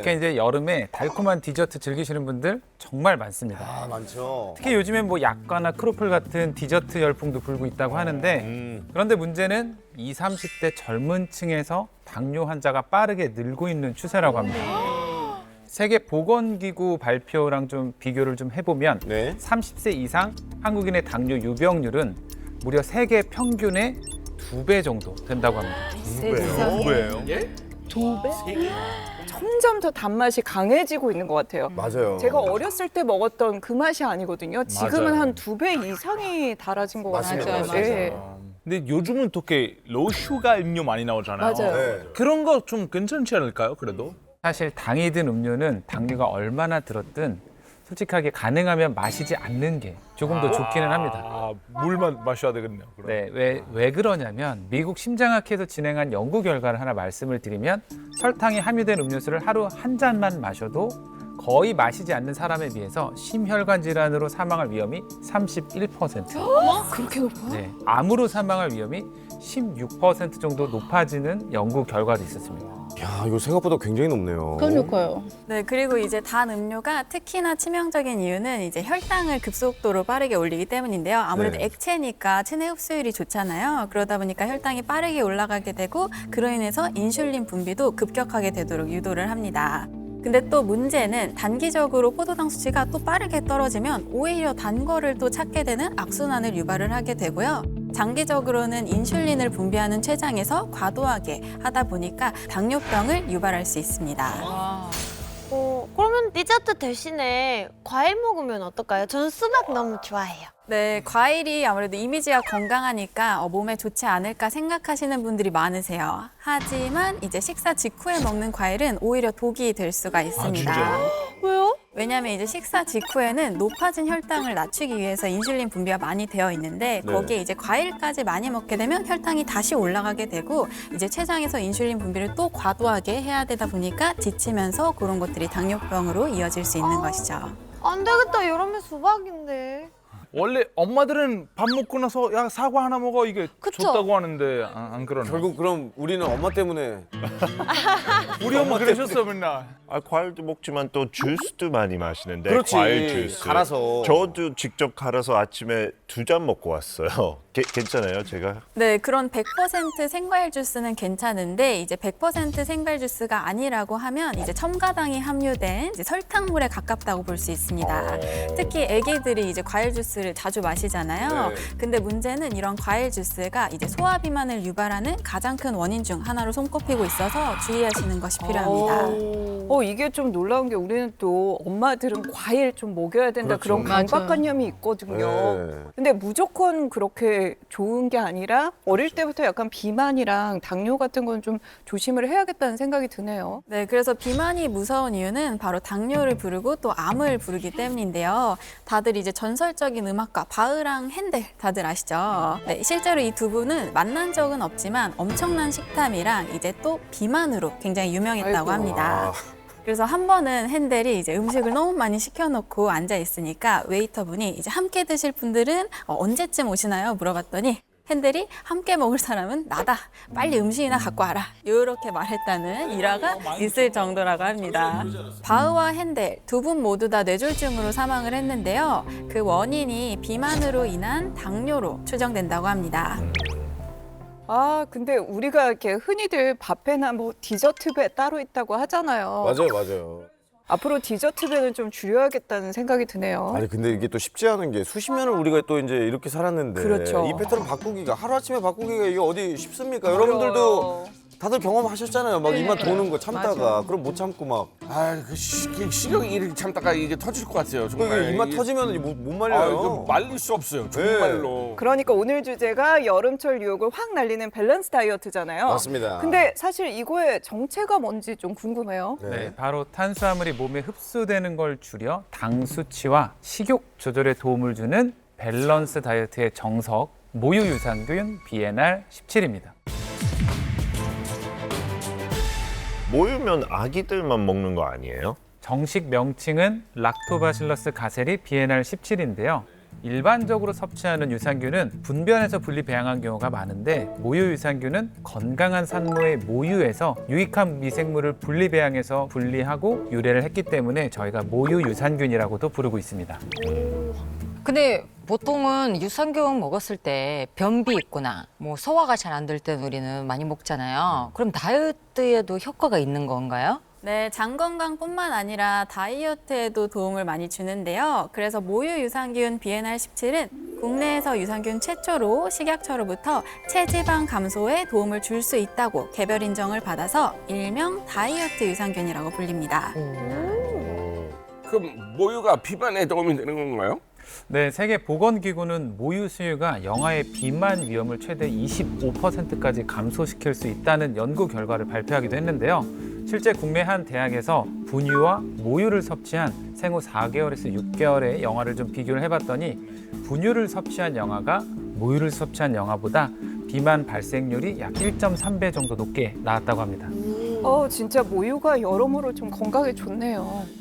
특히 이제 여름에 달콤한 디저트 즐기시는 분들 정말 많습니다. 아, 많죠. 특히 요즘엔 뭐 약과나 크로플 같은 디저트 열풍도 불고 있다고 하는데 그런데 문제는 20, 30대 젊은 층에서 당뇨 환자가 빠르게 늘고 있는 추세라고 합니다. 세계 보건기구 발표랑 좀 비교를 좀 해보면 네. 30세 이상 한국인의 당뇨 유병률은 무려 세계 평균의 2배 정도 된다고 합니다. 누구예요? 두 배? 점점 더 단맛이 강해지고 있는 것 같아요. 맞아요. 제가 어렸을 때 먹었던 그 맛이 아니거든요. 지금은 맞아요. 한 2배 이상이 달아진 것 맞습니다. 같아요. 맞아요. 네. 근데 요즘은 특히 로우 슈가 음료 많이 나오잖아요. 맞아요. 네. 그런 거 좀 괜찮지 않을까요? 그래도? 사실 당이 든 음료는 당류가 얼마나 들었든 솔직하게 가능하면 마시지 않는 게 조금 더 좋기는 합니다. 아, 물만 마셔야 되겠네요. 그럼. 네, 왜 그러냐면 미국 심장학회에서 진행한 연구 결과를 하나 말씀을 드리면 설탕이 함유된 음료수를 하루 한 잔만 마셔도 거의 마시지 않는 사람에 비해서 심혈관 질환으로 사망할 위험이 31%. 그렇게 높아요? 네, 암으로 사망할 위험이 16% 정도 높아지는 연구 결과도 있었습니다. 야, 이거 생각보다 굉장히 높네요. 그러니까요. 네, 그리고 이제 단 음료가 특히나 치명적인 이유는 이제 혈당을 급속도로 빠르게 올리기 때문인데요. 아무래도 네. 액체니까 체내 흡수율이 좋잖아요. 그러다 보니까 혈당이 빠르게 올라가게 되고 그로 인해서 인슐린 분비도 급격하게 되도록 유도를 합니다. 근데 또 문제는 단기적으로 포도당 수치가 또 빠르게 떨어지면 오히려 단 거를 또 찾게 되는 악순환을 유발을 하게 되고요. 장기적으로는 인슐린을 분비하는 췌장에서 과도하게 하다 보니까 당뇨병을 유발할 수 있습니다. 그러면 디저트 대신에 과일 먹으면 어떨까요? 저는 수박 너무 좋아해요. 네, 과일이 아무래도 이미지가 건강하니까 몸에 좋지 않을까 생각하시는 분들이 많으세요. 하지만 이제 식사 직후에 먹는 과일은 오히려 독이 될 수가 있습니다. 왜요? 왜냐하면 이제 식사 직후에는 높아진 혈당을 낮추기 위해서 인슐린 분비가 많이 되어 있는데 네. 거기에 이제 과일까지 많이 먹게 되면 혈당이 다시 올라가게 되고 이제 췌장에서 인슐린 분비를 또 과도하게 해야 되다 보니까 지치면서 그런 것들이 당뇨병으로 이어질 수 있는 것이죠. 안 되겠다. 여름에 수박인데. 원래 엄마들은 밥 먹고 나서 야 사과 하나 먹어 이게 그쵸? 좋다고 하는데 안 그러나? 결국 그럼 우리는 엄마 때문에 우리 엄마 그러셨어 맨날. 아, 과일도 먹지만 또 주스도 많이 마시는데 그렇지. 과일 주스 갈아서. 저도 직접 갈아서 아침에 2잔 먹고 왔어요. 괜찮아요 제가? 네, 그런 100% 생과일 주스는 괜찮은데 이제 100% 생과일 주스가 아니라고 하면 이제 첨가당이 함유된 이제 설탕물에 가깝다고 볼 수 있습니다. 특히 아기들이 이제 과일 주스를 자주 마시잖아요. 네. 근데 문제는 이런 과일 주스가 이제 소화 비만을 유발하는 가장 큰 원인 중 하나로 손꼽히고 있어서 주의하시는 것이 필요합니다. 이게 좀 놀라운 게 우리는 또 엄마들은 과일 좀 먹여야 된다 그렇죠. 그런 강박관념이 있거든요. 네. 근데 무조건 그렇게 좋은 게 아니라 어릴 때부터 약간 비만이랑 당뇨 같은 건 좀 조심을 해야겠다는 생각이 드네요. 네, 그래서 비만이 무서운 이유는 바로 당뇨를 부르고 또 암을 부르기 때문인데요. 다들 이제 전설적인 음악가 바흐랑 핸델 다들 아시죠? 네, 실제로 이 두 분은 만난 적은 없지만 엄청난 식탐이랑 이제 또 비만으로 굉장히 유명했다고 아이고. 합니다. 그래서 한 번은 핸델이 이제 음식을 너무 많이 시켜놓고 앉아 있으니까 웨이터분이 이제 함께 드실 분들은 언제쯤 오시나요? 물어봤더니 핸델이 함께 먹을 사람은 나다. 빨리 음식이나 갖고 와라. 이렇게 말했다는 일화가 있을 정도라고 합니다. 바흐와 핸델 두 분 모두 다 뇌졸중으로 사망을 했는데요. 그 원인이 비만으로 인한 당뇨로 추정된다고 합니다. 근데 우리가 이렇게 흔히들 밥배나 뭐 디저트배 따로 있다고 하잖아요. 맞아요. 앞으로 디저트배는 좀 줄여야겠다는 생각이 드네요. 아니 근데 이게 또 쉽지 않은 게 수십 년을 우리가 또 이제 이렇게 살았는데 그렇죠. 이 패턴을 바꾸기가 하루아침에 바꾸기가 이게 어디 쉽습니까? 여러분들도 다들 경험하셨잖아요. 막 입만 도는 거 참다가 맞아. 그럼 못 참고 막 식욕이 이렇게 참다가 이게 터질 것 같아요. 정말. 입만 터지면 못 말려요. 이거 말릴 수 없어요. 정말로. 그러니까 오늘 주제가 여름철 유혹을 확 날리는 밸런스 다이어트잖아요. 맞습니다. 근데 사실 이거의 정체가 뭔지 좀 궁금해요. 네, 바로 탄수화물이 몸에 흡수되는 걸 줄여 당 수치와 식욕 조절에 도움을 주는 밸런스 다이어트의 정석 모유 유산균 BNR 17입니다. 모유면 아기들만 먹는 거 아니에요? 정식 명칭은 락토바실러스 가세리 BNR 17인데요. 일반적으로 섭취하는 유산균은 분변에서 분리 배양한 경우가 많은데 모유 유산균은 건강한 산모의 모유에서 유익한 미생물을 분리 배양해서 분리하고 유래를 했기 때문에 저희가 모유 유산균이라고도 부르고 있습니다. 근데 보통은 유산균 먹었을 때 변비 있거나 뭐 소화가 잘 안 될 때는 우리는 많이 먹잖아요. 그럼 다이어트에도 효과가 있는 건가요? 네, 장 건강뿐만 아니라 다이어트에도 도움을 많이 주는데요. 그래서 모유 유산균 BNR17은 국내에서 유산균 최초로 식약처로부터 체지방 감소에 도움을 줄 수 있다고 개별 인정을 받아서 일명 다이어트 유산균이라고 불립니다. 그럼 모유가 비만에 도움이 되는 건가요? 네, 세계보건기구는 모유 수유가 영아의 비만 위험을 최대 25%까지 감소시킬 수 있다는 연구 결과를 발표하기도 했는데요. 실제 국내 한 대학에서 분유와 모유를 섭취한 생후 4개월에서 6개월의 영아를 좀 비교를 해봤더니 분유를 섭취한 영아가 모유를 섭취한 영아보다 비만 발생률이 약 1.3배 정도 높게 나왔다고 합니다. 진짜 모유가 여러모로 좀 건강에 좋네요.